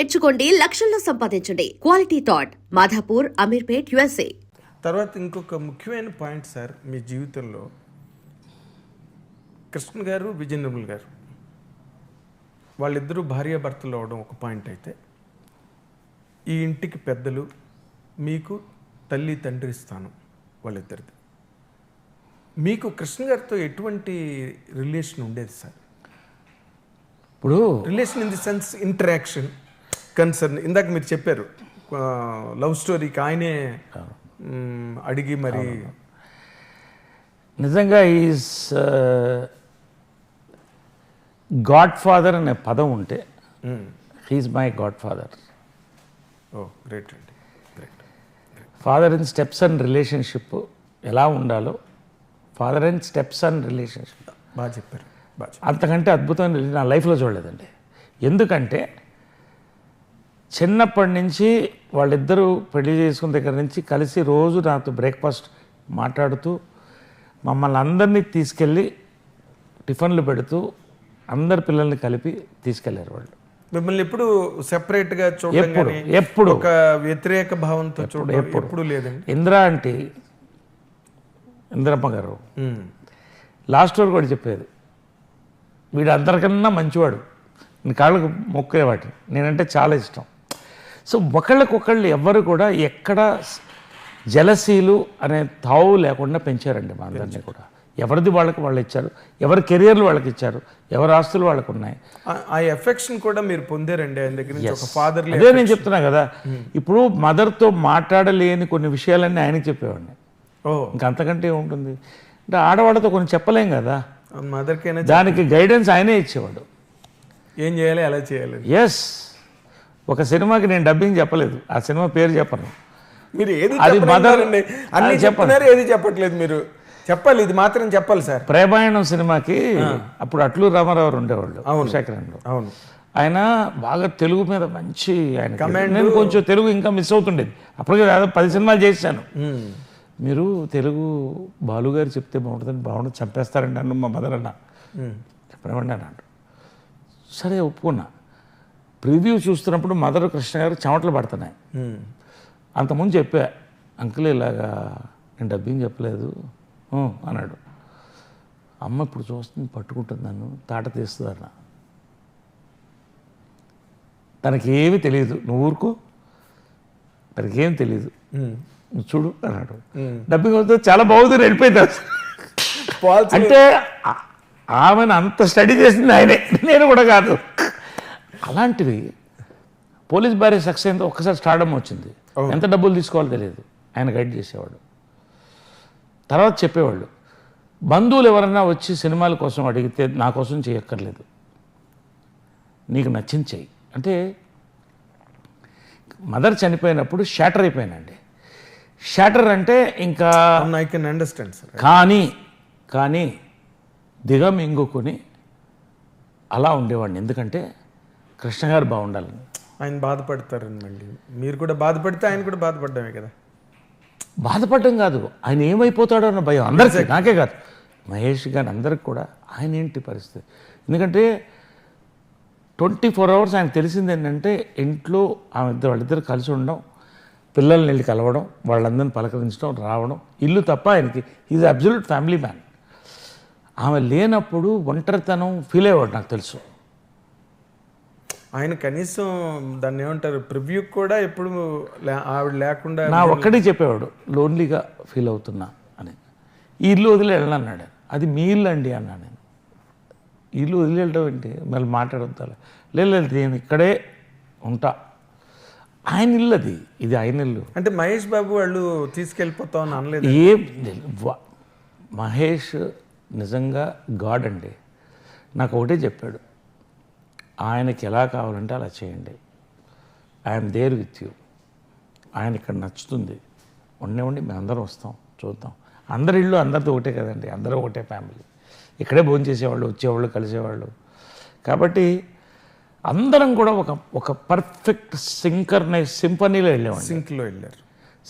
నేర్చుకోండి, లక్షల్లో సంపాదించండి. Quality thought Madhapur, Ameerpet, USA. తర్వాత ఇంకొక ముఖ్యమైన పాయింట్ సార్, మీ జీవితంలో కృష్ణ గారు, విజయ నిర్మల్ గారు వాళ్ళిద్దరూ భార్యాభర్తలు అవడం ఒక పాయింట్ అయితే, ఈ ఇంటికి పెద్దలు, మీకు తల్లి తండ్రి స్థానం వాళ్ళిద్దరిది. మీకు కృష్ణ గారితో ఎటువంటి రిలేషన్ ఉండేది సార్? ఇప్పుడు relation in the sense interaction, concern. ఇందాక మీరు చెప్పారు లవ్ స్టోరీకి ఆయనే అడిగి మరి. నిజంగా ఈజ్ గాడ్ ఫాదర్ అనే పదం ఉంటే he is my godfather. Oh great అండి, great. Father and steps and relationship ఎలా ఉండాలో, father and steps and relationship బాగా చెప్పారు. అంతకంటే అద్భుతమైన నా లైఫ్లో చూడలేదండి. ఎందుకంటే చిన్నప్పటి నుంచి వాళ్ళిద్దరూ పెళ్లి చేసుకున్న దగ్గర నుంచి కలిసి రోజు నాతో బ్రేక్ఫాస్ట్ మాట్లాడుతూ మమ్మల్ని అందరినీ తీసుకెళ్ళి టిఫిన్లు పెడుతూ అందరి పిల్లల్ని కలిపి తీసుకెళ్లారు వాళ్ళు. మిమ్మల్ని ఎప్పుడు సెపరేట్గా చూడడం, ఎప్పుడు ఒక వ్యతిరేక భావంతో చూడడం ఎప్పుడు లేదండి. ఇందిరమ్మ గారు లాస్ట్ వరకు కూడా చెప్పేది, వీడు అందరికన్నా మంచివాడు, నీ కాళ్ళకు మొక్కేవాటి, నేనంటే చాలా ఇష్టం. సో ఒకళ్ళకొకళ్ళు ఎవ్వరు కూడా ఎక్కడ జలసీలు అనే తావు లేకుండా పెంచారండి మా అందరినీ కూడా. ఎవరిది వాళ్ళకి వాళ్ళు ఇచ్చారు, ఎవరి కెరియర్లు వాళ్ళకి ఇచ్చారు, ఎవరి ఆస్తులు వాళ్ళకు ఉన్నాయి. ఆ ఎఫెక్షన్ కూడా మీరు పొందారండి ఆయన దగ్గర నుంచి, ఒక ఫాదర్. అదే నేను చెప్తున్నా కదా, ఇప్పుడు మదర్తో మాట్లాడలేని కొన్ని విషయాలన్నీ ఆయనకి చెప్పేవాడిని. ఇంకా అంతకంటే ఏముంటుంది అంటే, ఆడవాళ్ళతో కొన్ని చెప్పలేం కదా, మదర్కైనా దానికి గైడెన్స్ ఆయనే ఇచ్చేవాడు. ఏం చేయాలి, ఎలా చేయాలి. ఎస్, ఒక సినిమాకి నేను డబ్బింగ్ చెప్పలేదు, ఆ సినిమా పేరు చెప్పను. మీరు ఏది అది మదర్ అన్ని చెప్తున్నారు, ఏది చెప్పట్లేదు. మీరు చెప్పాలి, ఇది మాత్రం చెప్పాలి సార్. ప్రేమాయణం సినిమాకి అప్పుడు అట్లూరు రామారావు ఉండేవాళ్ళు శేఖరంలో. అవును, ఆయన బాగా తెలుగు మీద మంచి ఆయన. నేను కొంచెం తెలుగు ఇంకా మిస్ అవుతుండేది, అప్పటికే దాదాపు 10 సినిమాలు చేశాను. మీరు తెలుగు బాలుగారు చెప్తే బాగుంటుంది, చంపేస్తారండి అన్న మా మదర్ అన్న. చెప్పనివ్వండి అన్నాడు. సరే ఒప్పుకున్నా. ప్రివ్యూ చూస్తున్నప్పుడు మదర్ కృష్ణ గారు చెమటలు పడుతున్నాయి. అంతకుముందు చెప్పా, అంకుల్ ఇలాగా నేను డబ్బింగ్ చెప్పలేదు అన్నాడు. అమ్మ ఇప్పుడు చూస్తుంది, పట్టుకుంటుంది నన్ను, తాట తీస్తుంది అన్న. తనకేమీ తెలియదు, నువ్వు ఊరుకో, తనకేం తెలియదు, నువ్వు చూడు అన్నాడు. డబ్బింగ్ వస్తే చాలా బాగుంది, వెళ్ళిపోయింది. అంటే ఆమెను అంత స్టడీ చేసింది ఆయనే, నేను కూడా కాదు. అలాంటివి పోలీస్ భార్య సక్సెస్ అయిందో ఒక్కసారి స్టార్డమ్ వచ్చింది, ఎంత డబ్బులు తీసుకోవాలో తెలియదు, ఆయన గైడ్ చేసేవాడు. తర్వాత చెప్పేవాళ్ళు, బంధువులు ఎవరన్నా వచ్చి సినిమాల కోసం అడిగితే నా కోసం చేయక్కర్లేదు, నీకు నచ్చింది చెయ్యి అంటే. మదర్ చనిపోయినప్పుడు షాటర్ అయిపోయానండి. షాటర్ అంటే ఇంకా ఐ కెన్ అండర్స్టాండ్ సార్. కానీ దిగమింగుకొని అలా ఉండేవాడిని, ఎందుకంటే కృష్ణ గారు బాగుండాలని. ఆయన బాధపడతారని, మళ్ళీ మీరు కూడా బాధపడితే ఆయన కూడా బాధపడ్డామే కదా. బాధపడడం కాదు, ఆయన ఏమైపోతాడో అన్న భయం అందరికీ, నాకే కాదు, మహేష్ గారు అందరికి కూడా. ఆయన ఏంటి పరిస్థితి, ఎందుకంటే 24 hours ఆయన తెలిసింది ఏంటంటే, ఇంట్లో వాళ్ళిద్దరు కలిసి ఉండడం, పిల్లల్ని వెళ్ళి కలవడం, వాళ్ళందరినీ పలకరించడం, రావడం, ఇల్లు తప్ప ఆయనకి ఈజ్ అబ్సల్యూట్ ఫ్యామిలీ మ్యాన్. ఆమె లేనప్పుడు ఒంటరితనం ఫీల్ అయ్యేవాడు, నాకు తెలుసు. ఆయన కనీసం దాన్ని ఏమంటారు, ప్రివ్యూ కూడా ఎప్పుడు ఆవిడ లేకుండా నా ఒక్కడే చెప్పేవాడు, లోన్లీగా ఫీల్ అవుతున్నా అని. ఈ ఇల్లు వదిలి వెళ్ళన్నాడు. అది మీ ఇల్లు అండి అన్నా నేను. ఇల్లు వదిలి వెళ్ళడం ఏంటి, మళ్ళీ మాట్లాడతా. లేదు నేను ఇక్కడే ఉంటా, ఆయన ఇల్లు అది, ఇది ఆయన ఇల్లు. అంటే మహేష్ బాబు వాళ్ళు తీసుకెళ్ళిపోతామని అనలేదు. మహేష్ నిజంగా గాడ్ అండి. నాకు ఒకటే చెప్పాడు, ఆయనకి ఎలా కావాలంటే అలా చేయండి, ఐఎమ్ దేర్ విత్ యూ. ఆయన ఇక్కడ నచ్చుతుంది, ఉండి మేము అందరం వస్తాం, చూద్దాం. అందరి ఇళ్ళు అందరితో ఒకటే కదండి, అందరూ ఒకటే ఫ్యామిలీ, ఇక్కడే భోజనం చేసేవాళ్ళు, వచ్చేవాళ్ళు, కలిసేవాళ్ళు. కాబట్టి అందరం కూడా ఒక పర్ఫెక్ట్ సింఫనీలో వెళ్ళామండి.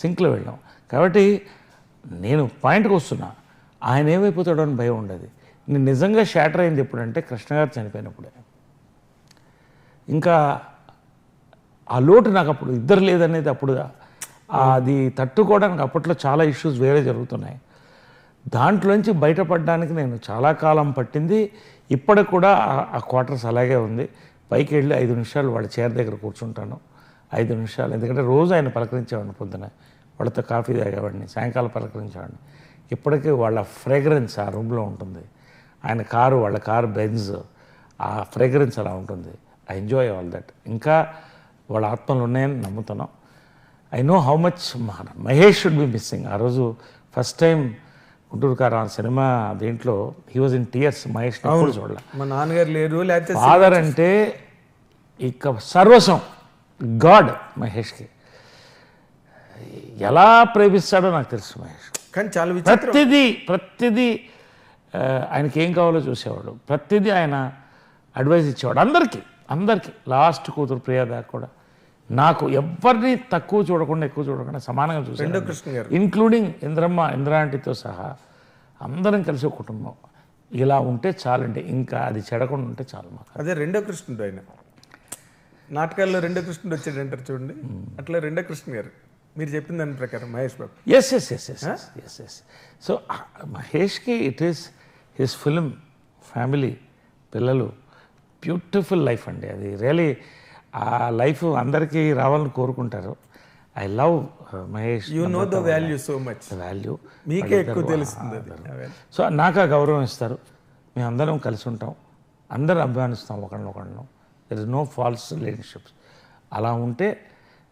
సింక్లో వెళ్ళాం. కాబట్టి నేను పాయింట్కి వస్తున్నా, ఆయన ఏమైపోతాడో అని భయం ఉండదు. నేను నిజంగా షాటర్ అయింది ఎప్పుడంటే కృష్ణ గారు చనిపోయినప్పుడే. ఇంకా ఆ లోటు నాకు అప్పుడు ఇద్దరు లేదనేది అప్పుడు అది తట్టుకోవడానికి అప్పట్లో చాలా ఇష్యూస్ వేరే జరుగుతున్నాయి. దాంట్లోంచి బయటపడడానికి నేను చాలా కాలం పట్టింది. ఇప్పటికి కూడా ఆ క్వార్టర్స్ అలాగే ఉంది. పైకి వెళ్ళి 5 నిమిషాలు వాళ్ళ చైర్ దగ్గర కూర్చుంటాను. 5 నిమిషాలు, ఎందుకంటే రోజు ఆయన పలకరించేవాడిని. పొద్దున వాళ్ళతో కాఫీ తాగేవాడిని, సాయంకాలం పలకరించేవాడిని. ఇప్పటికీ వాళ్ళ ఫ్రేగ్రెన్స్ ఆ రూమ్లో ఉంటుంది. ఆయన కారు, వాళ్ళ కారు బెంజ్, ఆ ఫ్రేగ్రెన్స్ అలా ఉంటుంది. I enjoy all that. ఇంకా వాళ్ళ ఆత్మలు ఉన్నాయని నమ్ముతున్నాం. I know how much Mahesh should be missing. ఆ రోజు ఫస్ట్ టైం గుంటూరు కారం ఆ సినిమా దీంట్లో he was in tears. Mahesh ఎప్పుడు చూడాలి. మా నాన్నగారు లేరు, లేకపోతే ఫాదర్ అంటే ఇక సర్వస్వం, గాడ్ మహేష్కి. ఎలా ప్రేమిస్తాడో నాకు తెలుసు మహేష్. కానీ చాలా విచిత్రం. ప్రతిదీ ఆయనకి ఏం కావాలో చూసేవాడు. ప్రతిదీ ఆయన అడ్వైస్ ఇచ్చేవాడు అందరికీ. లాస్ట్ కూతురు ప్రియా దాకా కూడా నాకు ఎవరిని తక్కువ చూడకుండా ఎక్కువ చూడకుండా సమానంగా చూసాడు. ఇంక్లూడింగ్ ఇంద్ర ఆంటీతో సహా అందరం కలిసి ఒక కుటుంబం. ఇలా ఉంటే చాలండి, ఇంకా అది చెడకుండా ఉంటే చాలు మాకు. అదే రెండో కృష్ణుడు. ఆయన నాటకాల్లో రెండో కృష్ణుడు వచ్చాడు అంటారు చూడండి, అట్లా రెండో కృష్ణ గారు మీరు చెప్పిన దాని ప్రకారం మహేష్ బాబు. ఎస్. సో మహేష్కి it is his film, family, పిల్లలు, బ్యూటిఫుల్ లైఫ్ అండి. అది రియలీ ఆ లైఫ్ అందరికీ రావాలని కోరుకుంటారు. I love Mahesh. You know the value so much. Value మీకే ఎక్కువ తెలుస్తుంది. సో నాకు ఆ గౌరవం ఇస్తారు. మేము అందరం కలిసి ఉంటాం, అందరం అభిమానిస్తాం ఒకళ్ళనొకళ్ళను. There is no false relationships. అలా ఉంటే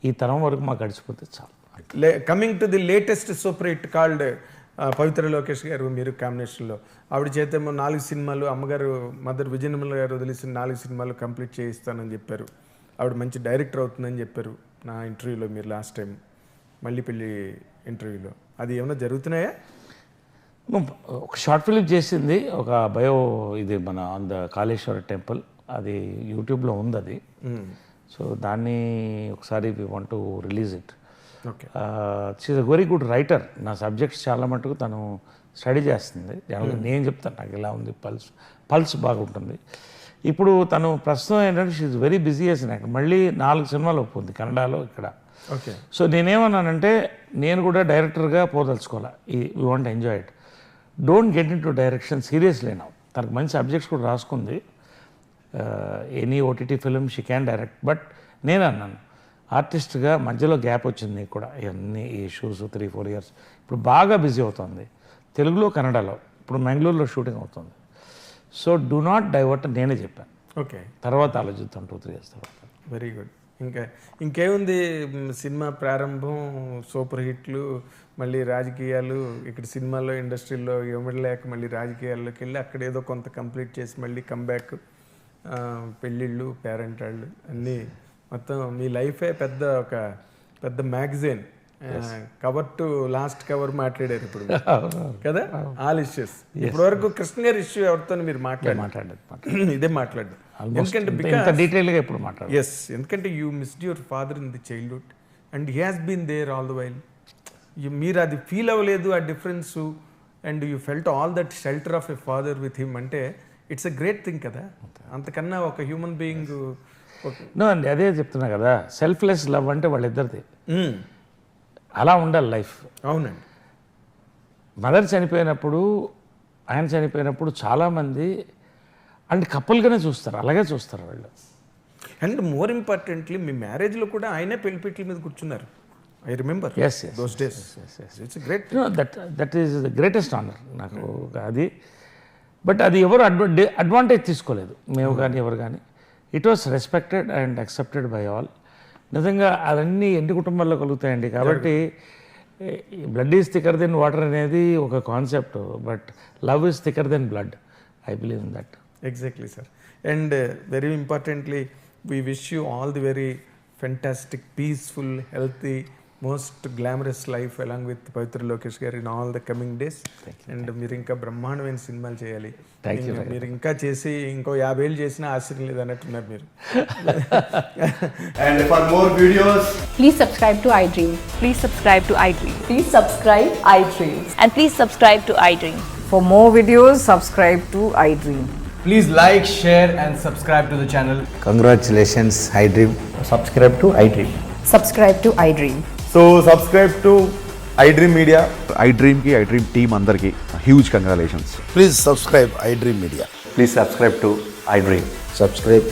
ఈ తరం వరకు మాకు గడిచిపోతే చాలు. Coming to the latest super hit called Pavitra Lokesh గారు, మీరు కాంబినేషన్లో ఆవిడ చేతేమో 4 సినిమాలు, అమ్మగారు మదర్ విజయనిర్మల గారు వదిలేసిన 4 సినిమాలు కంప్లీట్ చేయిస్తానని చెప్పారు. ఆవిడ మంచి డైరెక్టర్ అవుతుందని చెప్పారు నా ఇంటర్వ్యూలో మీరు లాస్ట్ టైం మళ్ళీ పెళ్ళి ఇంటర్వ్యూలో. అది ఏమైనా జరుగుతున్నాయా? ఒక షార్ట్ ఫిలిం చేసింది, ఒక బయో, ఇది మన ఆన్ ద కాళేశ్వర టెంపుల్, అది యూట్యూబ్లో ఉంది అది. సో దాన్ని ఒకసారి we want to release it. Okay. She's a very good writer. నా సబ్జెక్ట్స్ చాలా మటుకు తను స్టడీ చేస్తుంది. నేను చెప్తాను నాకు ఇలా ఉంది, పల్స్ బాగుంటుంది. ఇప్పుడు తను ప్రస్తుతం ఏంటంటే she's very busy as an actor. మళ్ళీ 4 సినిమాలు ఒప్పుకుంది కన్నడలో, ఇక్కడ. ఓకే. సో నేనేమన్నానంటే నేను కూడా డైరెక్టర్గా పోదలుచుకోవాలి. We want enjoy it. Don't get into direction seriously now. తనకు మంచి సబ్జెక్ట్స్ కూడా రాసుకుంది. Any OTT film she can direct. But నేను అన్నాను, ఆర్టిస్ట్గా మధ్యలో గ్యాప్ వచ్చింది నీకు కూడా, ఇవన్నీ ఇష్యూస్ 3-4 ఇయర్స్. ఇప్పుడు బాగా బిజీ అవుతుంది తెలుగులో, కన్నడలో. ఇప్పుడు మ్యాంగ్లూరులో షూటింగ్ అవుతుంది. సో డూ నాట్ డైవర్ట్ నేనే చెప్పాను. ఓకే. తర్వాత ఆలోచిస్తాం 2-3 ఇయర్స్ తర్వాత. Very good. ఇంకేముంది, సినిమా ప్రారంభం, సూపర్ హిట్లు, మళ్ళీ రాజకీయాలు, ఇక్కడ సినిమాలో ఇండస్ట్రీలో ఇవ్వలేక మళ్ళీ రాజకీయాల్లోకి వెళ్ళి అక్కడ ఏదో కొంత కంప్లీట్ చేసి మళ్ళీ కంబ్యాక్, పెళ్ళిళ్ళు, పేరెంట్ వాళ్ళు అన్నీ, మొత్తం మీ లైఫే ఒక పెద్ద magazine. Cover to last cover మాట్లాడారు ఇప్పుడు కదా, ఆల్ ఇష్యూస్. ఇప్పటి వరకు కృష్ణ గారి ఇష్యూ ఎవరితో మీరు మాట్లాడలేదు, ఇదే మాట్లాడదు. ఎందుకంటే డీటెయిల్గా ఇప్పుడు మాట్లాడు. ఎస్, ఎందుకంటే you missed your father in the childhood and he has been there all the while. మీరు అది ఫీల్ అవ్వలేదు ఆ difference, and you felt all that shelter of a father with him. అంటే ఇట్స్ అ గ్రేట్ థింగ్ కదా. అంతకన్నా ఒక human being. No అండి, అదే చెప్తున్నా కదా, సెల్ఫ్లెస్ లవ్ అంటే వాళ్ళిద్దరిది. అలా ఉండాలి లైఫ్. అవునండి. మదర్ చనిపోయినప్పుడు, ఆయన చనిపోయినప్పుడు చాలామంది అండ్ కపుల్గానే చూస్తారు, అలాగే చూస్తారు వాళ్ళు. అండ్ మోర్ ఇంపార్టెంట్లీ మీ మ్యారేజ్లో కూడా ఆయనే పెళ్లిపీటల మీద కూర్చున్నారు. I remember those days. It's great. That is the greatest honour నాకు అది. బట్ అది ఎవరు అడ్వాంటేజ్ తీసుకోలేదు, మేము కానీ ఎవరు కానీ. It was respected and accepted by all. నిజంగా అవన్నీ ఎన్ని కుటుంబాల్లో కలుగుతాయండి. కాబట్టి blood is thicker than water అనేది ఒక concept, but love is thicker than blood. I believe in that. Exactly, sir. And very importantly, we wish you all the very fantastic, peaceful, healthy, most glamorous life along with Pavitra Lokesh garu in all the coming days. And మీరు ఇంకా బ్రహ్మాండమైన సినిమాలు చేయాలి. మీరు ఇంకా చేసి ఇంకో 50 ఏళ్ళు చేసినా ఆశ్చర్యం లేదు అన్నట్టున్నారు మీరు. And for more videos, please subscribe to iDream. Please subscribe to iDream. Please subscribe iDream. And please subscribe to iDream. For more videos, subscribe to iDream. Please like, share and subscribe to the channel. Congratulations, iDream. Subscribe to iDream. Subscribe to iDream. So subscribe to iDream Media. iDream team అందరికి huge congratulations. Please subscribe iDream Media. Please subscribe to iDream. Subscribe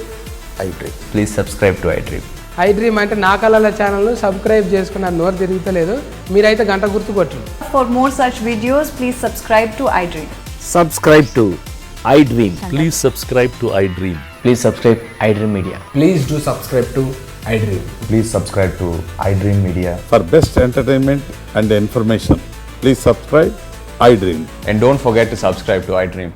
iDream. Please subscribe to iDream. iDream అంటే నా కళల ఛానల్ను subscribe చేసుకున్న నోరు తిరుగుతలేదు, మీరైతే గంట గుర్తు కొట్టండి. For more such videos, please subscribe to iDream. Subscribe to iDream. Please subscribe to iDream. Please subscribe iDream Media. Please do subscribe to iDream. Please subscribe to iDream Media. For best entertainment and information please subscribe iDream. And don't forget to subscribe to iDream.